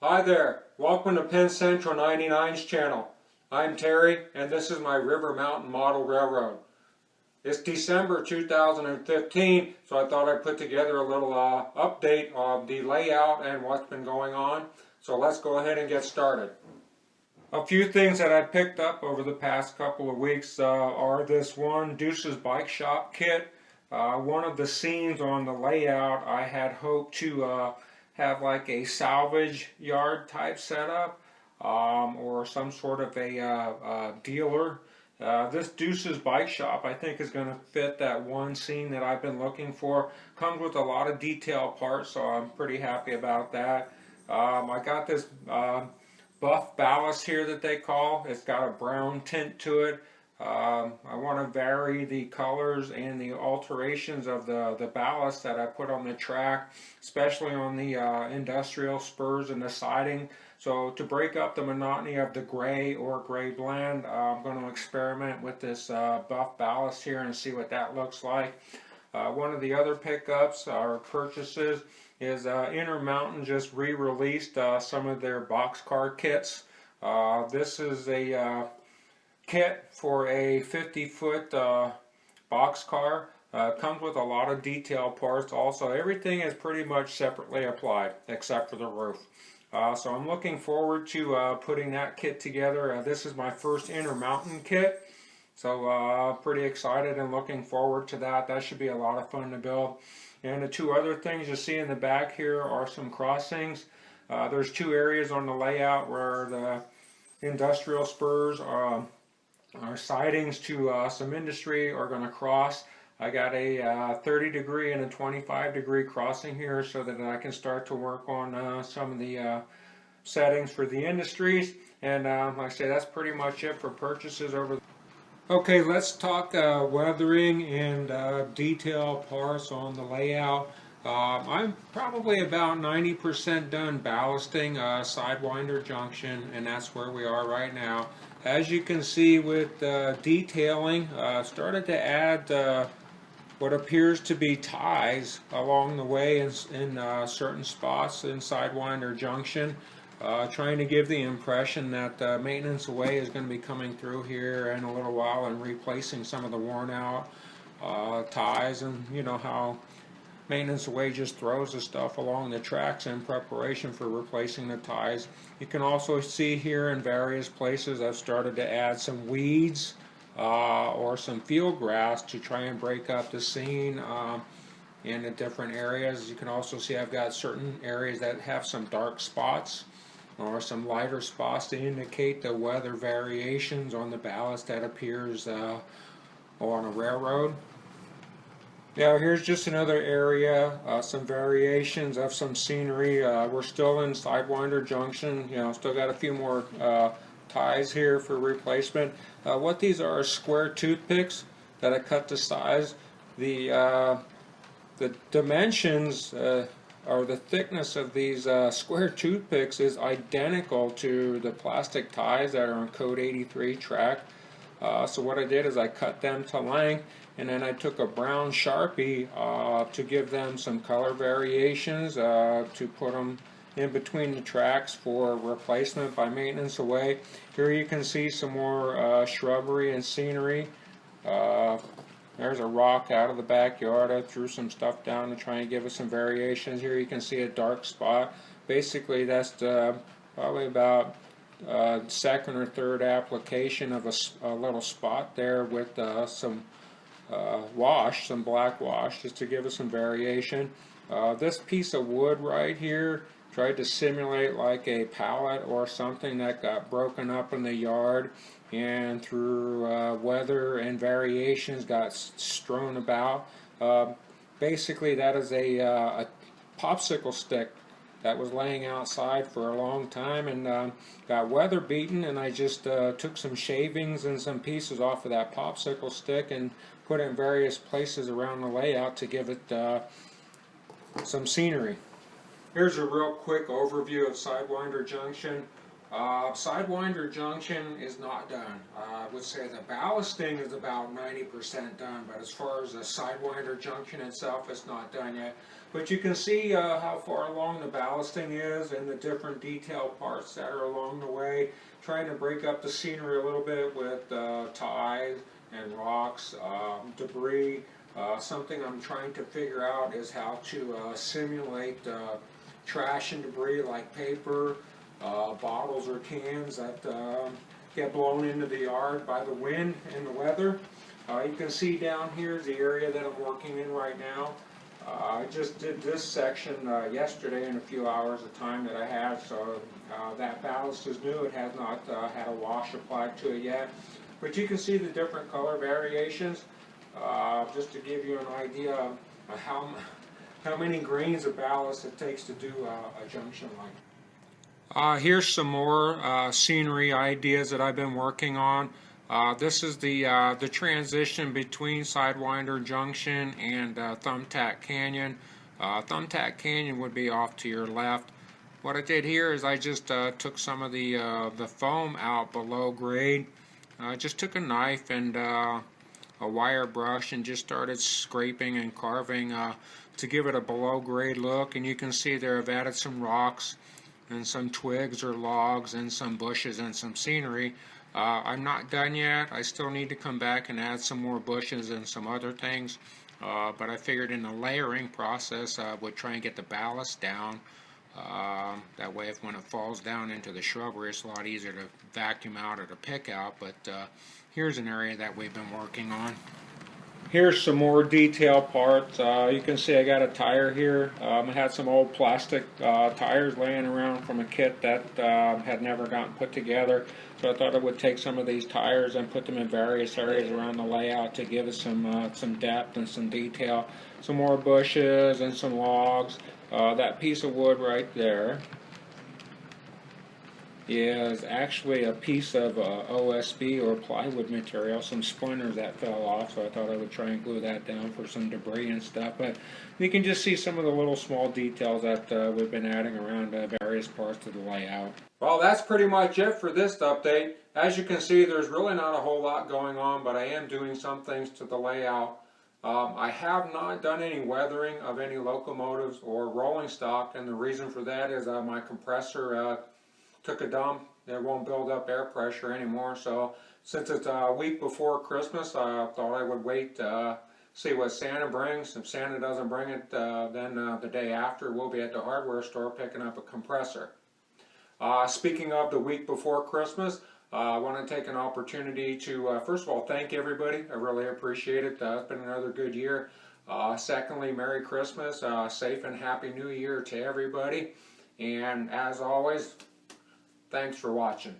Hi there, welcome to Penn Central 99's channel. I'm Terry and this is my River Mountain Model Railroad. It's December 2015, so I thought I'd put together a little update of the layout and what's been going on. So let's go ahead and get started. A few things that I picked up over the past couple of weeks are this one Deuce's Bike Shop kit. One of the scenes on the layout I had hoped to have like a salvage yard type setup or some sort of a dealer. This Deuce's Bike Shop I think is going to fit that one scene that I've been looking for. Comes with a lot of detail parts, so I'm pretty happy about that. I got this buff ballast here that they call. It's got a brown tint to it. I want to vary the colors and the alterations of the ballast that I put on the track, especially on the industrial spurs and the siding. So to break up the monotony of the gray or gray blend, I'm going to experiment with this buff ballast here and see what that looks like. One of the other pickups or purchases is Intermountain just re-released some of their boxcar kits. This is a kit for a 50-foot boxcar. Comes with a lot of detail parts. Also, everything is pretty much separately applied except for the roof. So I'm looking forward to putting that kit together. This is my first Intermountain kit, so pretty excited and looking forward to that. That should be a lot of fun to build. And the two other things you see in the back here are some crossings. There's two areas on the layout where the industrial spurs our sidings to some industry are going to cross. I got a 30 degree and a 25 degree crossing here so that I can start to work on some of the settings for the industries. And like I say, that's pretty much it for purchases over. Okay, let's talk weathering and detail parts on the layout. I'm probably about 90% done ballasting Sidewinder Junction, and that's where we are right now. As you can see with detailing, started to add what appears to be ties along the way in certain spots in Sidewinder Junction, trying to give the impression that maintenance away is going to be coming through here in a little while and replacing some of the worn out ties. And you know how maintenance away just throws the stuff along the tracks in preparation for replacing the ties. You can also see here in various places I've started to add some weeds or some field grass to try and break up the scene in the different areas. You can also see I've got certain areas that have some dark spots or some lighter spots to indicate the weather variations on the ballast that appears on a railroad. Yeah, here's just another area, some variations of some scenery. We're still in Sidewinder Junction. You know, still got a few more ties here for replacement. What these are square toothpicks that I cut to size. The dimensions or the thickness of these square toothpicks is identical to the plastic ties that are on Code 83 track. So what I did is I cut them to length, and then I took a brown Sharpie to give them some color variations to put them in between the tracks for replacement by maintenance away. Here you can see some more shrubbery and scenery. There's a rock out of the backyard. I threw some stuff down to try and give us some variations. Here you can see a dark spot. Basically that's probably about second or third application of a little spot there with some wash, some black wash, just to give us some variation. This piece of wood right here tried to simulate like a pallet or something that got broken up in the yard and through weather and variations got strewn about. Basically that is a popsicle stick that was laying outside for a long time and got weather beaten, and I just took some shavings and some pieces off of that popsicle stick and put it in various places around the layout to give it some scenery. Here's a real quick overview of Sidewinder Junction. Sidewinder junction is not done. I would say the ballasting is about 90% done, but as far as the Sidewinder junction itself, it's not done yet. But you can see how far along the ballasting is and the different detailed parts that are along the way. Trying to break up the scenery a little bit with ties and rocks, debris. Something I'm trying to figure out is how to simulate trash and debris like paper, bottles or cans that get blown into the yard by the wind and the weather. You can see down here is the area that I'm working in right now. I just did this section yesterday in a few hours of time that I had, so that ballast is new. It has not had a wash applied to it yet. But you can see the different color variations, just to give you an idea of how many grains of ballast it takes to do a junction line. Here's some more scenery ideas that I've been working on. This is the transition between Sidewinder Junction and Thumbtack Canyon. Thumbtack Canyon would be off to your left. What I did here is I just took some of the foam out below grade. I just took a knife and a wire brush and just started scraping and carving to give it a below grade look. And you can see there I've added some rocks and some twigs or logs and some bushes and some scenery. I'm not done yet. I still need to come back and add some more bushes and some other things. But I figured in the layering process I would try and get the ballast down. That way when it falls down into the shrubbery, it's a lot easier to vacuum out or to pick out. But here's an area that we've been working on. Here's some more detailed parts. You can see I got a tire here. I had some old plastic tires laying around from a kit that had never gotten put together. So I thought I would take some of these tires and put them in various areas around the layout to give us some depth and some detail. Some more bushes and some logs. That piece of wood right there is actually a piece of OSB or plywood material, some splinters that fell off, so I thought I would try and glue that down for some debris and stuff. But you can just see some of the little small details that we've been adding around various parts of the layout. Well, that's pretty much it for this update. As you can see, there's really not a whole lot going on, but I am doing some things to the layout. I have not done any weathering of any locomotives or rolling stock, and the reason for that is my compressor took a dump. It won't build up air pressure anymore, so since it's a week before Christmas, I thought I would wait, see what Santa brings. If Santa doesn't bring it, then the day after we'll be at the hardware store picking up a compressor. Speaking of the week before Christmas, I want to take an opportunity to, first of all, thank everybody. I really appreciate it. It's been another good year. Secondly, Merry Christmas, safe and Happy New Year to everybody. And as always, thanks for watching.